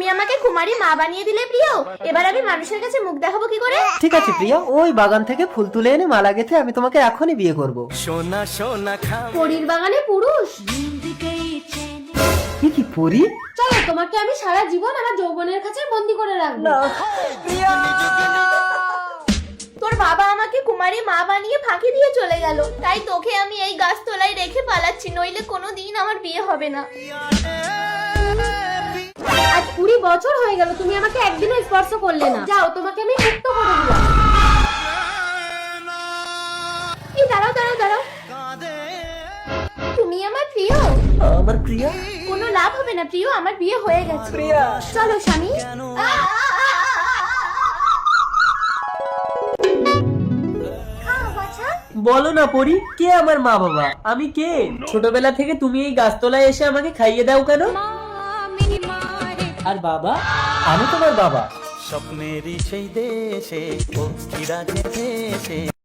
তুমি আমাকে কুমারী মা বানিয়ে দিলে প্রিয়, এবার আমি মানুষের কাছে মুখ দেখাবো কি করে? ঠিক আছে প্রিয়া, ওই বাগান থেকে ফুল তুলে এনে মালা গেঁথে আমি তোমাকে এখনই বিয়ে করব। সোনা সোনা পরীর বাগানে পুরুষ? কি পরি? চলো তোমাকে আমি সারা জীবন আমার যৌবনের কাছে বন্দি করে রাখবো। তোর বাবা আমাকে কুমারী মা বানিয়ে ফাঁকি দিয়ে চলে গেল, তাই তোকে আমি এই গাছতলায় রেখে পালাচ্ছি, নইলে কোনোদিন আমার বিয়ে হবে না। আজ 20 বছর হয়ে গেল তুমি আমাকে একদিনও স্পর্শ করলে না। যাও, তোমাকে আমি মুক্ত করে দিলাম। এই দাঁড়াও দাঁড়াও দাঁড়াও, তুমি আমার প্রিয়। আমার প্রিয়া? কোনো লাভ হবে না প্রিয়, আমার বিয়ে হয়ে গেছে। প্রিয়া চলো স্বামী। বলো না পরি, কে আমার মা বাবা? আমি কে? ছোটবেলা থেকে তুমি এই গাছতলায় এসে আমাকে খাইয়ে দাও কেন? আর বাবা? আমি তোমার বাবা। স্বপ্নেরই সেই দেশে পক্ষীরা যেতে